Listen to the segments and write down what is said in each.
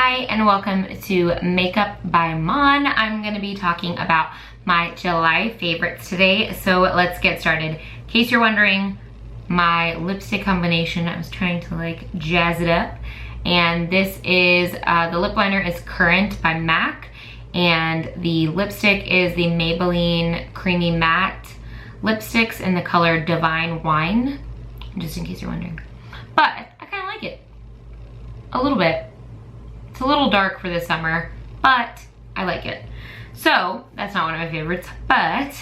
Hi and welcome to Makeup by Mon. I'm going to be talking about my July favorites today, so let's get started. In case you're wondering, my lipstick combination, I was trying to like jazz it up, and this is, the lip liner is Currant by MAC, and the lipstick is the Maybelline Creamy Matte lipsticks in the color Divine Wine, just in case you're wondering. But I kind of like it, a little bit. It's a little dark for this summer, but I like it. So that's not one of my favorites, but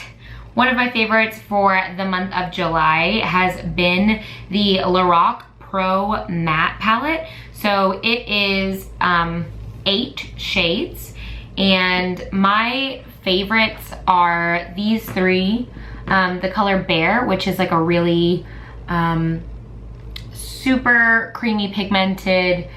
one of my favorites for the month of July has been the Lorac Pro Matte Palette. So it is 8 shades, and my favorites are these 3. The color Bear, which is like a really super creamy pigmented,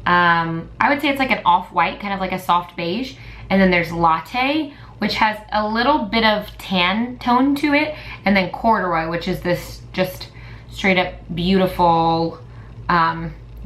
I would say it's like an off-white, kind of like a soft beige. And then there's Latte, which has a little bit of tan tone to it. And then Corduroy, which is this just straight up beautiful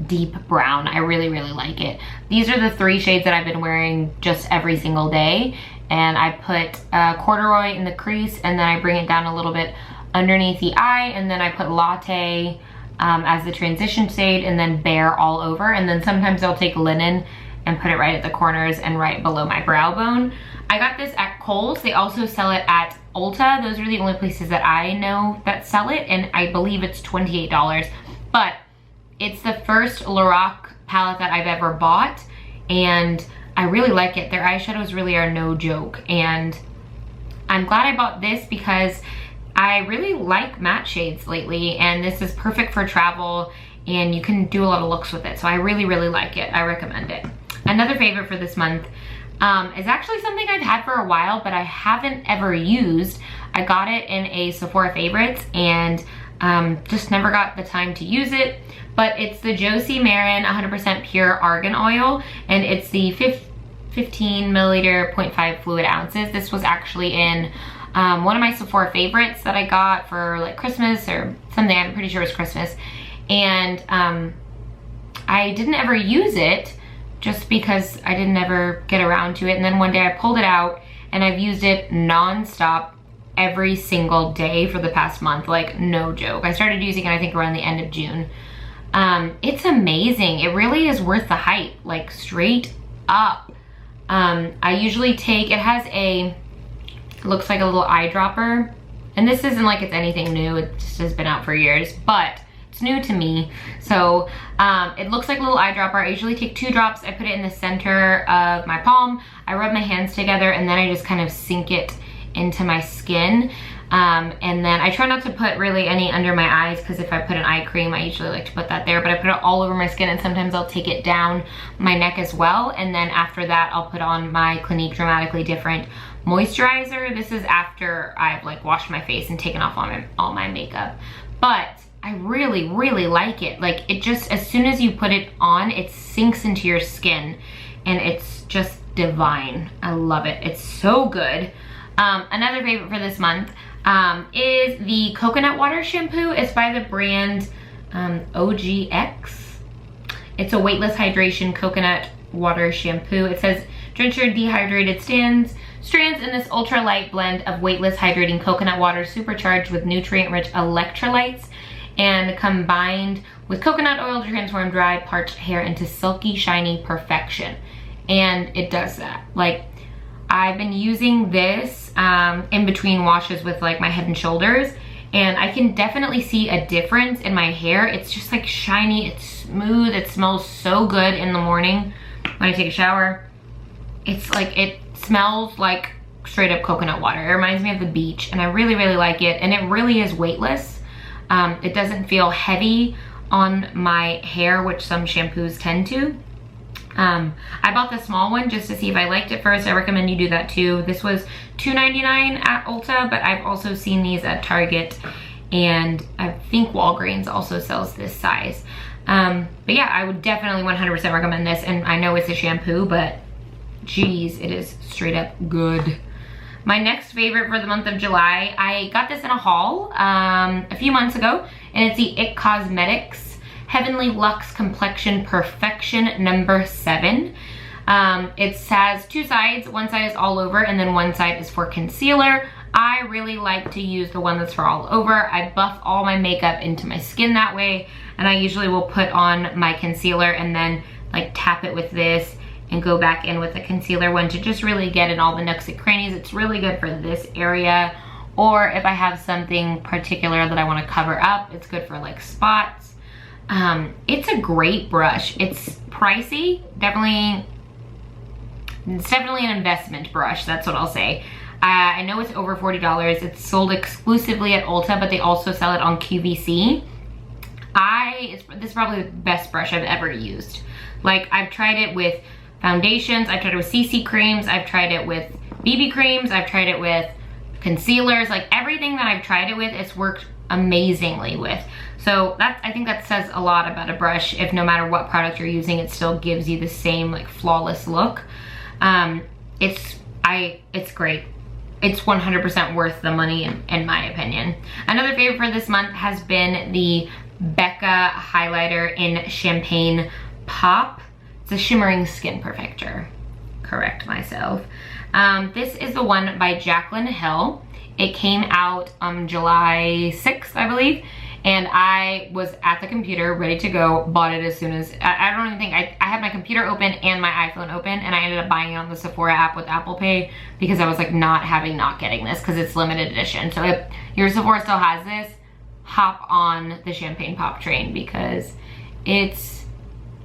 deep brown. I really, really like it. These are the 3 shades that I've been wearing just every single day. And I put Corduroy in the crease, and then I bring it down a little bit underneath the eye, and then I put Latte as the transition shade, and then Bear all over. And then sometimes I'll take Linen and put it right at the corners and right below my brow bone. I got this at Kohl's. They also sell it at Ulta. Those are the only places that I know that sell it, and I believe it's $28. But it's the first Lorac palette that I've ever bought, and I really like it. Their eyeshadows really are no joke, and I'm glad I bought this because I really like matte shades lately, and this is perfect for travel, and you can do a lot of looks with it. So I really, really like it. I recommend it. Another favorite for this month is actually something I've had for a while, but I haven't ever used. I got it in a Sephora Favorites and just never got the time to use it. But it's the Josie Maran 100% Pure Argan Oil, and it's the 15 milliliter 0.5 fluid ounces. This was actually in one of my Sephora Favorites that I got for like Christmas or something. I'm pretty sure it was Christmas. And I didn't ever use it just because I didn't ever get around to it. And then one day I pulled it out, and I've used it non-stop every single day for the past month, like no joke. I started using it I think around the end of June. It's amazing. It really is worth the hype, like straight up. I usually take, it has a, looks like a little eyedropper, and this isn't like it's anything new, it just has been out for years, but it's new to me. So it looks like a little eyedropper. I usually take 2 drops, I put it in the center of my palm, I rub my hands together, and then I just kind of sink it into my skin. And then I try not to put really any under my eyes, because if I put an eye cream, I usually like to put that there, but I put it all over my skin, and sometimes I'll take it down my neck as well. And then after that, I'll put on my Clinique Dramatically Different moisturizer. This is after I've like washed my face and taken off all my makeup. But I really, really like it. Like, it just, as soon as you put it on, it sinks into your skin, and it's just divine. I love it. It's so good. Another favorite for this month is the coconut water shampoo. It's by the brand Ogyx. It's a weightless hydration coconut water shampoo. It says drench your dehydrated strands in this ultra light blend of weightless hydrating coconut water supercharged with nutrient rich electrolytes and combined with coconut oil to transform dry parched hair into silky shiny perfection. And it does that. Like, I've been using this in between washes with like my Head and Shoulders, and I can definitely see a difference in my hair. It's just like shiny, it's smooth, it smells so good in the morning when I take a shower. It's like, it smells like straight up coconut water. It reminds me of the beach, and I really, really like it, and it really is weightless. It doesn't feel heavy on my hair, which some shampoos tend to. I bought the small one just to see if I liked it first. I recommend you do that too. This was $2.99 at Ulta, but I've also seen these at Target, and I think Walgreens also sells this size. But yeah, I would definitely 100% recommend this, and I know it's a shampoo, but geez, it is straight up good. My next favorite for the month of July, I got this in a haul a few months ago, and it's the It Cosmetics Heavenly Luxe Complexion Perfection number 7. It has 2 sides. One side is all over and then one side is for concealer. I really like to use the one that's for all over. I buff all my makeup into my skin that way, and I usually will put on my concealer and then like tap it with this and go back in with the concealer one to just really get in all the nooks and crannies. It's really good for this area, or if I have something particular that I want to cover up, it's good for like spots. It's a great brush. It's pricey, it's definitely an investment brush, that's what I'll say. I know it's over $40. It's sold exclusively at Ulta, but they also sell it on QVC. This is probably the best brush I've ever used. Like, I've tried it with foundations, I've tried it with CC creams, I've tried it with BB creams, I've tried it with concealers, like everything that I've tried it with, it's worked amazingly with. So I think that says a lot about a brush. If no matter what product you're using, it still gives you the same like flawless look. It's great. It's 100% worth the money in my opinion. Another favorite for this month has been the Becca highlighter in Champagne Pop. It's a shimmering skin perfector. Correct myself. This is the one by Jaclyn Hill. It came out on July 6th, I believe, and I was at the computer ready to go, bought it as soon as, I don't even think, I had my computer open and my iPhone open, and I ended up buying it on the Sephora app with Apple Pay because I was like not getting this because it's limited edition. So if your Sephora still has this, hop on the Champagne Pop train because it's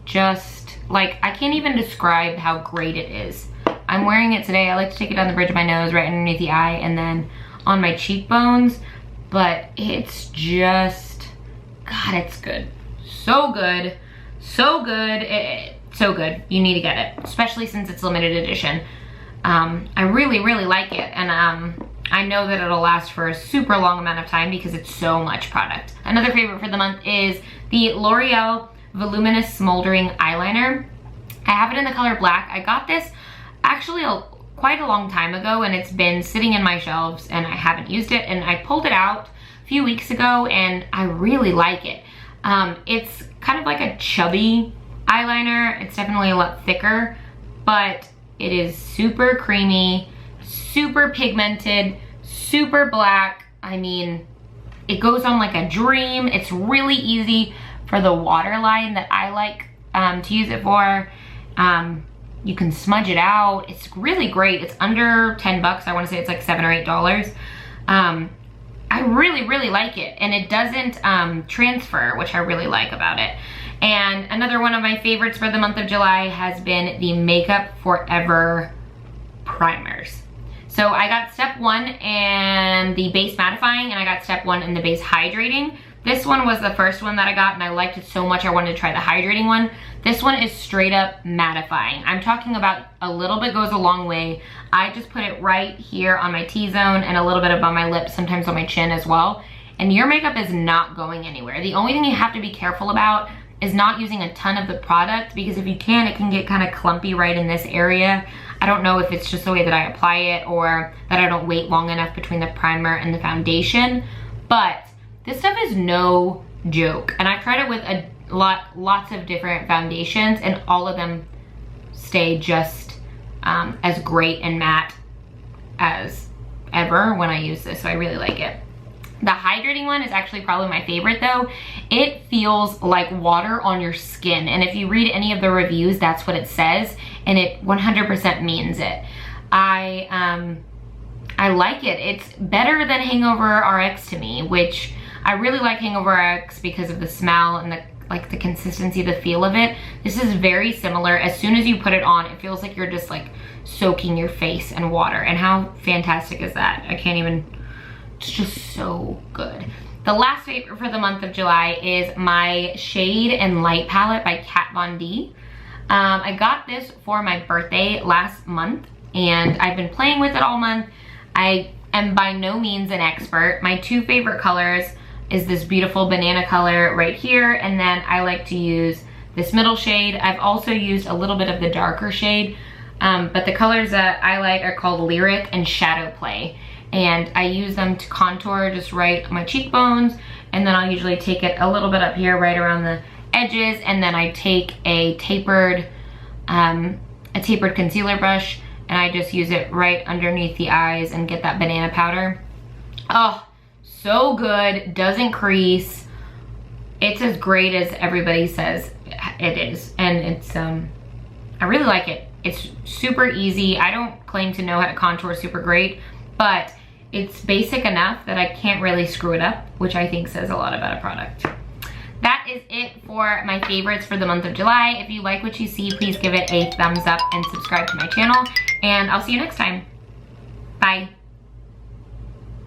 just, like, I can't even describe how great it is. I'm wearing it today. I like to take it down the bridge of my nose, right underneath the eye, and then on my cheekbones, but it's just, God, it's good. So good, so good, so good. You need to get it, especially since it's limited edition. I really, really like it, and I know that it'll last for a super long amount of time because it's so much product. Another favorite for the month is the Loreal Voluminous Smoldering Eyeliner. I have it in the color black. I got this actually quite a long time ago, and it's been sitting in my shelves and I haven't used it, and I pulled it out a few weeks ago and I really like it. It's kind of like a chubby eyeliner. It's definitely a lot thicker, but it is super creamy, super pigmented, super black. I mean, it goes on like a dream. It's really easy for the waterline that I like to use it for. You can smudge it out. It's really great. It's under 10 bucks. I want to say it's like $7 or $8. I really, really like it. And it doesn't transfer, which I really like about it. And another one of my favorites for the month of July has been the Makeup Forever primers. So I got step 1 and the base mattifying, and I got step 1 and the base hydrating. This one was the first one that I got, and I liked it so much I wanted to try the hydrating one. This one is straight up mattifying. I'm talking about a little bit goes a long way. I just put it right here on my T-zone and a little bit above my lips, sometimes on my chin as well. And your makeup is not going anywhere. The only thing you have to be careful about is not using a ton of the product, because if you can, it can get kind of clumpy right in this area. I don't know if it's just the way that I apply it or that I don't wait long enough between the primer and the foundation, but this stuff is no joke. And I've tried it with lots of different foundations, and all of them stay just as great and matte as ever when I use this, so I really like it. The hydrating one is actually probably my favorite though. It feels like water on your skin, and if you read any of the reviews, that's what it says, and it 100% means it. I like it. It's better than Hangover RX to me, which I really like Hangover RX because of the smell and the consistency, the feel of it. This is very similar. As soon as you put it on, it feels like you're just like soaking your face in water, and how fantastic is that? I can't even, it's just so good. The last favorite for the month of July is my Shade and Light palette by Kat Von D. I got this for my birthday last month, and I've been playing with it all month. I am by no means an expert. My 2 favorite colors is this beautiful banana color right here, and then I like to use this middle shade. I've also used a little bit of the darker shade, but the colors that I like are called Lyric and Shadow Play, and I use them to contour just right on my cheekbones, and then I'll usually take it a little bit up here right around the edges, and then I take a tapered concealer brush and I just use it right underneath the eyes and get that banana powder. Oh, so good, doesn't crease. It's as great as everybody says it is, and it's I really like it. It's super easy. I don't claim to know how to contour super great, but it's basic enough that I can't really screw it up, which I think says a lot about a product. That is it for my favorites for the month of July. If you like what you see, please give it a thumbs up and subscribe to my channel, and I'll see you next time. Bye.